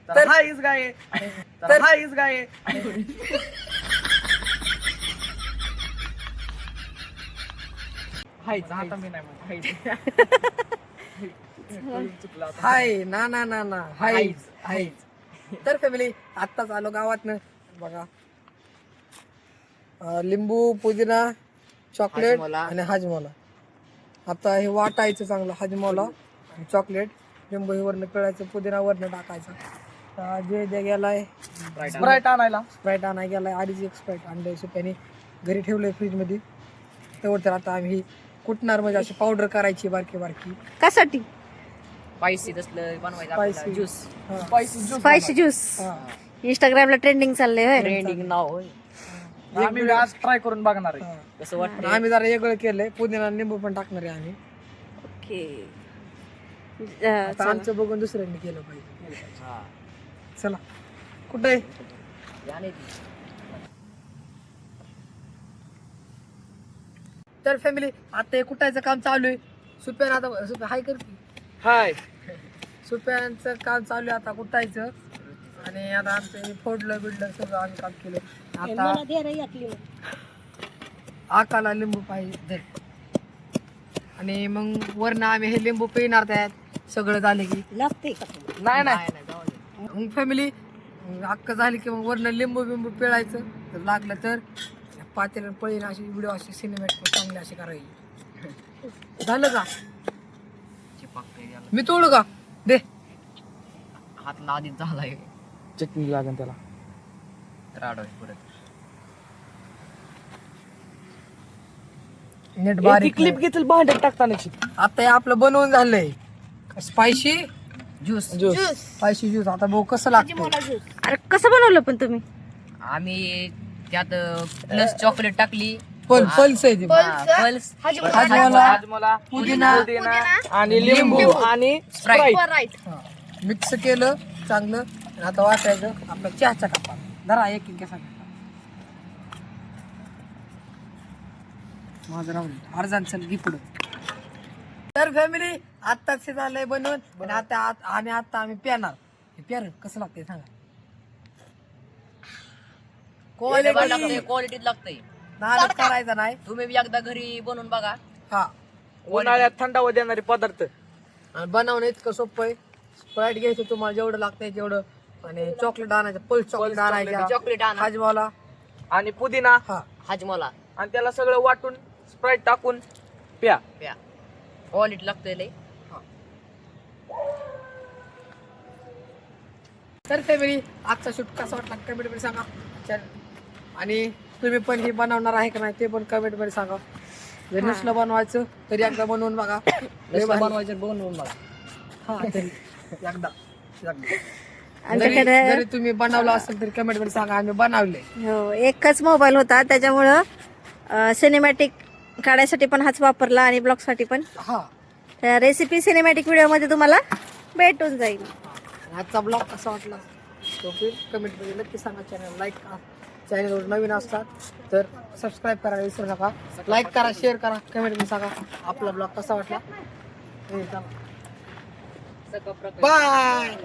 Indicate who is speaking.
Speaker 1: तर हा इस गाय तर हा इस गाय आता मी नाही
Speaker 2: हाय ना ना ना ना हाय हाय. तर फॅमिली आत्ताच आलो गावातनं बघा. लिंबू पुदिना चॉकलेट
Speaker 1: हाजमोला.
Speaker 2: आणि हाजमोला. आता हे वाटायचं चांगलं हाजमोला आणि चॉकलेट लिंबू हे वरनं पिळायचं पुदिना वरनं टाकायचा. जे जे गेलाय
Speaker 1: स्प्राईट आणायला
Speaker 2: स्प्राईट आणाय गेलाय अडीच एक स्प्राईट आणलंय सुप्याने घरी ठेवलंय फ्रीजमध्ये. तेवढं तर आता आम्ही कुटणार म्हणजे अशी पावडर करायची बारकी बारकी
Speaker 3: कशासाठी?
Speaker 1: स्पायसी तसलं बनवायचं
Speaker 2: स्पायसी
Speaker 1: ज्यूस
Speaker 2: हा.
Speaker 3: Spicy juice.
Speaker 2: हा.
Speaker 3: इंस्टाग्रामला ट्रेंडिंग चाललंय होय.
Speaker 1: ट्रेंडिंग नाव होय.
Speaker 2: एक
Speaker 1: आम्ही आज ट्राय करून बघणार आहे
Speaker 2: हा.
Speaker 1: कसं वाटतं.
Speaker 2: आम्ही जरा वेगळं केलंय पुदिना आणि लिंबू पण टाकणार आहे आम्ही.
Speaker 3: ओके.
Speaker 2: आता आमचं बघून दुसऱ्यांनी केलं पाहिजे. चला कुठे तर फॅमिली आता हे कुटायचं काम चालू आहे. सुप्यान आता सुप्या हाय करते
Speaker 1: हाय
Speaker 2: सुप्यांचं काम चालू आहे आता कुटायचं. आणि आता आमचं हे फोडलं बिडलं सगळं आम्ही काम केलं. आता आकाला लिंबू पाहिजे आणि मग वरनं आम्ही हे लिंबू पिणार त्यात सगळं झालं की
Speaker 3: लागते
Speaker 1: नाही नाही
Speaker 2: मग फॅमिली अक्क झाली की मग वरनं लिंबू बिंबू पिळायचं तर लागलं तर पातेलं पळीन अशी व्हिडिओ अशी सिनेमॅटिक चांगली अशी करायची. झालं का मी तोडू का दे
Speaker 1: हात आधीच झालाय चटणी लागेल त्याला राडोय परत
Speaker 2: नेट बारीक
Speaker 1: क्लिप घेतील भांड्यात टाकतानाची.
Speaker 2: आता हे आपलं बनवून झालंय स्पायसी
Speaker 1: ज्यूस
Speaker 2: स्पायसी ज्यूस. आता भाऊ कसं लागतं
Speaker 3: अरे कसं बनवलं पण तुम्ही?
Speaker 1: आम्ही त्यात प्लस चॉकलेट टाकली
Speaker 2: पल्स आहे ती.
Speaker 1: पल्स
Speaker 2: हाजमोला पुदिना
Speaker 1: आणि लिंबू आणि स्प्राईट
Speaker 2: मिक्स केलं चांगलं आणि आता वाटायचं आपल्या चहाच्या कपात धरा एक एक कसा माझं राहून अर्जान चल घे पुढं. तर फॅमिली आत्ताच झालंय बनवून आणि आता आम्ही प्याणार. हे प्यार कसं लागतंय सांगा.
Speaker 1: क्वालिटीत लागतंय.
Speaker 2: नाद करायचा नाही.
Speaker 1: तुम्ही बी एकदा घरी बनवून बघा.
Speaker 2: हा
Speaker 1: उन्हाळ्यात थंडावा देणारे पदार्थ
Speaker 2: आणि बनवणं इतकं सोपं आहे. स्प्राईट घ्यायचं तुम्हाला जेवढं लागतंय तेवढं आणि चॉकलेट आणायचं पल्स चॉकलेट आणायचं
Speaker 1: चॉकलेट आणा
Speaker 2: हाजमोला
Speaker 1: आणि पुदिना
Speaker 2: हा
Speaker 1: हाजमोला आणि त्याला सगळं वाटून स्प्राईट टाकून प्या क्वालिटी लागतंय लय.
Speaker 2: तर फॅमिली आजचा शूट कसा वाटला कमेंट मध्ये सांगा. आणि तुम्ही पण हे बनवणार आहे का नाही ते पण कमेंट मध्ये सांगा. जर नसलं बनवायचं तरी एकदा बनवून बघा.
Speaker 1: बनवायचं बनवून बघा.
Speaker 2: हा तरी एकदा
Speaker 3: आमच्याकडे
Speaker 2: जरी तुम्ही बनवलं असेल तरी कमेंट मध्ये सांगा आम्ही बनवले.
Speaker 3: हो एकच मोबाईल होता त्याच्यामुळं सिनेमॅटिक काढायसाठी पण हाच वापरला आणि ब्लॉगसाठी पण.
Speaker 2: हा
Speaker 3: रेसिपी सिनेमॅटिक व्हिडिओमध्ये तुम्हाला भेटून जाईल.
Speaker 2: आजचा ब्लॉग कसा वाटला तो कमेंट मध्ये नक्की सांगा. चॅनल लाईक करा. चॅनलवर नवीन असतात तर सबस्क्राईब करायला विसरू नका. लाईक करा शेअर करा कमेंट मध्ये सांगा आपला ब्लॉग कसा वाटला. बाय.